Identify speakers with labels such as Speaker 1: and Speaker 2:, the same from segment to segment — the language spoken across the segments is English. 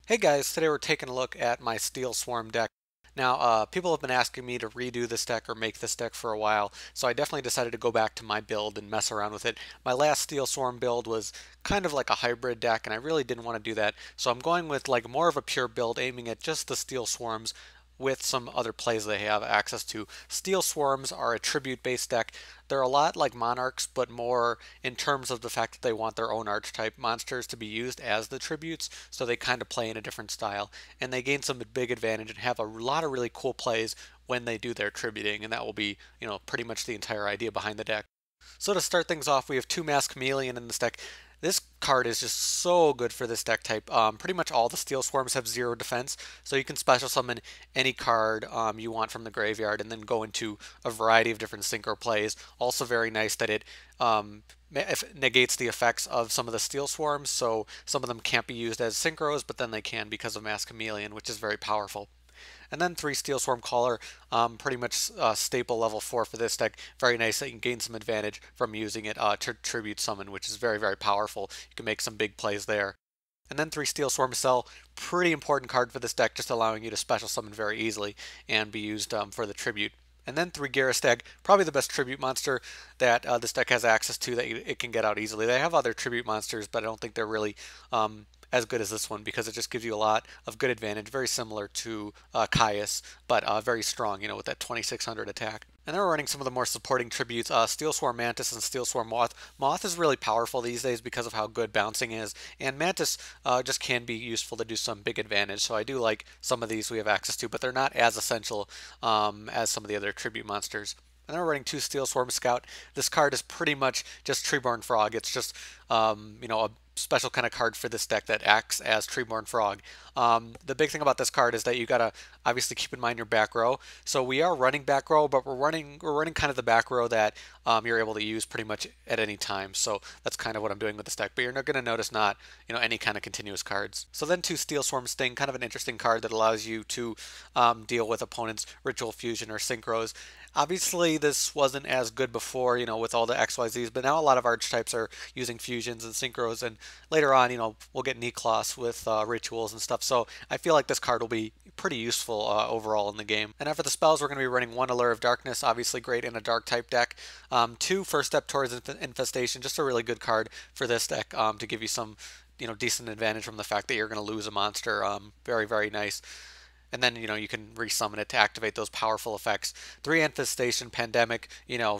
Speaker 1: Hey guys, today we're taking a look at my Steelswarm deck. Now, people have been asking me to redo this deck or make this deck for a while, so I definitely decided to go back to my build and mess around with it. My last Steelswarm build was kind of like a hybrid deck, and I really didn't want to do that, so I'm going with like more of a pure build, aiming at just the Steel Swarms with some other plays they have access to. Steel Swarms are a tribute-based deck. They're a lot like Monarchs, but more in terms of the fact that they want their own archetype monsters to be used as the tributes, so they kind of play in a different style. And they gain some big advantage and have a lot of really cool plays when they do their tributing, and that will be, pretty much the entire idea behind the deck. So to start things off, we have two Masked Chameleon in this deck. This card is just so good for this deck type. Pretty much all the Steel Swarms have 0 defense, so you can special summon any card you want from the graveyard and then go into a variety of different synchro plays. Also very nice that it negates the effects of some of the Steel Swarms, so some of them can't be used as synchros, but then they can because of Masked Chameleon, which is very powerful. And then 3 Steelswarm Caller, pretty much staple level 4 for this deck. Very nice that you can gain some advantage from using it to Tribute Summon, which is very, very powerful. You can make some big plays there. And then 3 Steelswarm Cell, pretty important card for this deck, just allowing you to special summon very easily and be used for the Tribute. And then 3 Girastag, probably the best tribute monster that this deck has access to that it can get out easily. They have other tribute monsters, but I don't think they're really as good as this one because it just gives you a lot of good advantage, very similar to Caius, but very strong, with that 2600 attack. And then we're running some of the more supporting tributes, Steel Swarm Mantis and Steel Swarm Moth. Moth is really powerful these days because of how good bouncing is, and Mantis just can be useful to do some big advantage, so I do like some of these we have access to, but they're not as essential as some of the other tribute monsters. And then we're running 2 Steel Swarm Scout. This card is pretty much just Treeborn Frog. It's just, a special kind of card for this deck that acts as Treeborn Frog. The big thing about this card is that you gotta obviously keep in mind your back row. So we are running back row, but we're running kind of the back row that you're able to use pretty much at any time. So that's kind of what I'm doing with this deck. But you're not gonna notice not any kind of continuous cards. So then 2 Steel Swarm Sting, kind of an interesting card that allows you to deal with opponents' Ritual Fusion or Synchros. Obviously, this wasn't as good before, with all the XYZs, but now a lot of archetypes are using fusions and synchros, and later on, we'll get Niklas with rituals and stuff, so I feel like this card will be pretty useful overall in the game. And after the spells, we're going to be running 1 Allure of Darkness, obviously great in a dark type deck. 2 First Step Towards Infestation, just a really good card for this deck to give you some decent advantage from the fact that you're going to lose a monster. Very, very nice. And then, you can resummon it to activate those powerful effects. 3 Infestation Pandemic,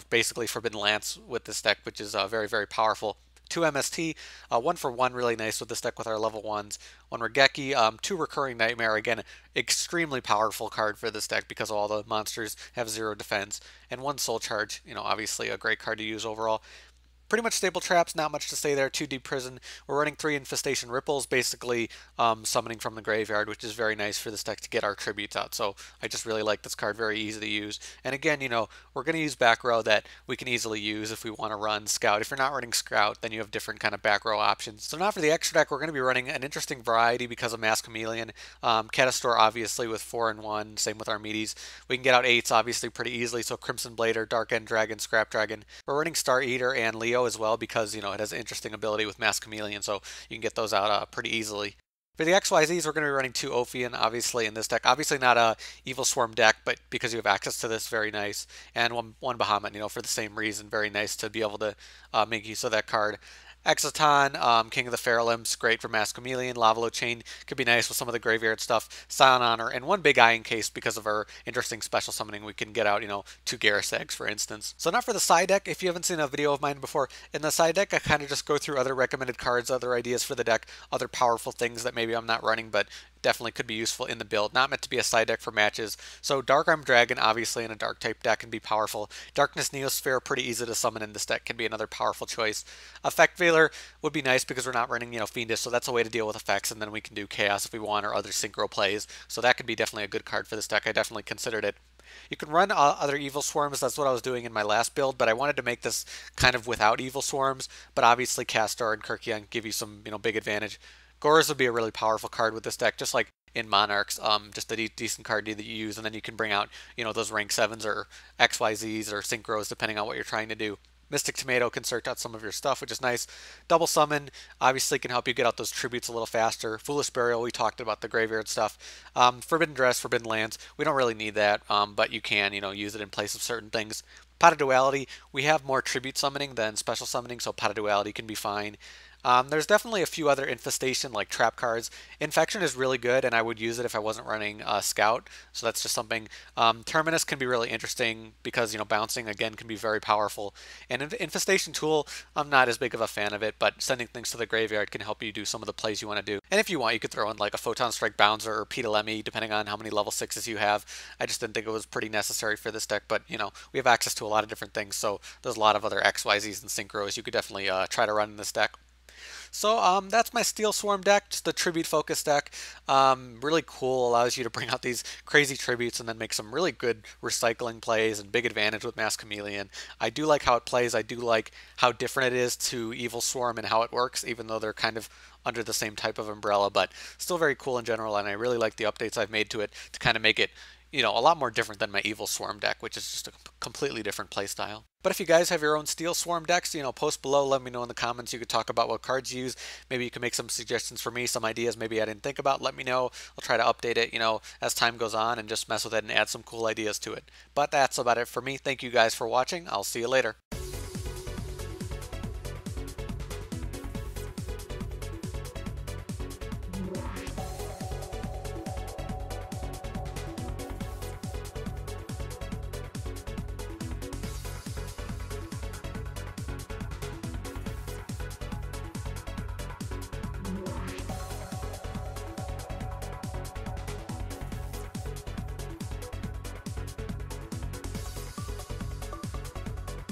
Speaker 1: basically Forbidden Lance with this deck, which is very, very powerful. 2 MST, 1 for 1, really nice with this deck with our level 1s. 1 Raigeki, 2 Recurring Nightmare, again, extremely powerful card for this deck because all the monsters have 0 defense. And 1 Soul Charge, obviously a great card to use overall. Pretty much stable traps, not much to say there. 2 Deep Prison. We're running 3 Infestation Ripples, basically summoning from the graveyard, which is very nice for this deck to get our tributes out. So I just really like this card, very easy to use. And again, we're going to use back row that we can easily use if we want to run Scout. If you're not running Scout, then you have different kind of back row options. So now for the extra deck, we're going to be running an interesting variety because of Masked Chameleon. Catastor, obviously, with 4 and 1, same with Armades. We can get out 8s, obviously, pretty easily. So Crimson Blader, Dark End Dragon, Scrap Dragon. We're running Star Eater and Leo as well because it has an interesting ability with Masked Chameleon, so you can get those out pretty easily. For the XYZs, we're going to be running 2 Ophion, obviously, in this deck. Obviously not a Evil Swarm deck, but because you have access to this, very nice. And one Bahamut, for the same reason, very nice to be able to make use of that card. Exciton, King of the Feral Imps, great for Masked Chameleon. Lavalval Chain could be nice with some of the graveyard stuff. Silent Honor, and 1 Big Eye in case because of our interesting special summoning we can get out, 2 Garistags, for instance. So now for the side deck, if you haven't seen a video of mine before, in the side deck I kind of just go through other recommended cards, other ideas for the deck, other powerful things that maybe I'm not running, but definitely could be useful in the build. Not meant to be a side deck for matches. So Dark Arm Dragon, obviously in a dark type deck, can be powerful. Darkness Neosphere, pretty easy to summon in this deck, can be another powerful choice. Effect Veiler would be nice because we're not running, Fiendish, so that's a way to deal with effects, and then we can do Chaos if we want, or other synchro plays. So that could be definitely a good card for this deck. I definitely considered it. You can run other Evil Swarms, that's what I was doing in my last build, but I wanted to make this kind of without Evil Swarms, but obviously Castor and Kirkion give you some, big advantage. Gorz would be a really powerful card with this deck, just like in Monarchs, just a decent card that you use, and then you can bring out, those rank 7s or XYZs or Synchros, depending on what you're trying to do. Mystic Tomato can search out some of your stuff, which is nice. Double Summon obviously can help you get out those tributes a little faster. Foolish Burial, we talked about the graveyard stuff. Forbidden Dress, Forbidden Lands, we don't really need that, but you can, use it in place of certain things. Pot of Duality, we have more tribute summoning than special summoning, so Pot of Duality can be fine. There's definitely a few other infestation like trap cards. Infection is really good, and I would use it if I wasn't running Scout. So that's just something. Terminus can be really interesting because bouncing again can be very powerful. And Infestation Tool, I'm not as big of a fan of it, but sending things to the graveyard can help you do some of the plays you want to do. And if you want, you could throw in like a Photon Strike Bouncer or Petalemi, depending on how many level 6s you have. I just didn't think it was pretty necessary for this deck, but we have access to a lot of different things, so there's a lot of other XYZs and Synchros you could definitely try to run in this deck. So that's my Steelswarm deck, just the tribute focus deck. Really cool, allows you to bring out these crazy tributes and then make some really good recycling plays and big advantage with Masked Chameleon. I do like how it plays. I do like how different it is to Evil Swarm and how it works, even though they're kind of under the same type of umbrella, but still very cool in general, and I really like the updates I've made to it to kind of make it a lot more different than my Evil Swarm deck, which is just a completely different playstyle. But if you guys have your own Steelswarm decks, post below, let me know in the comments. You could talk about what cards you use. Maybe you can make some suggestions for me, some ideas maybe I didn't think about. Let me know. I'll try to update it, as time goes on and just mess with it and add some cool ideas to it. But that's about it for me. Thank you guys for watching. I'll see you later.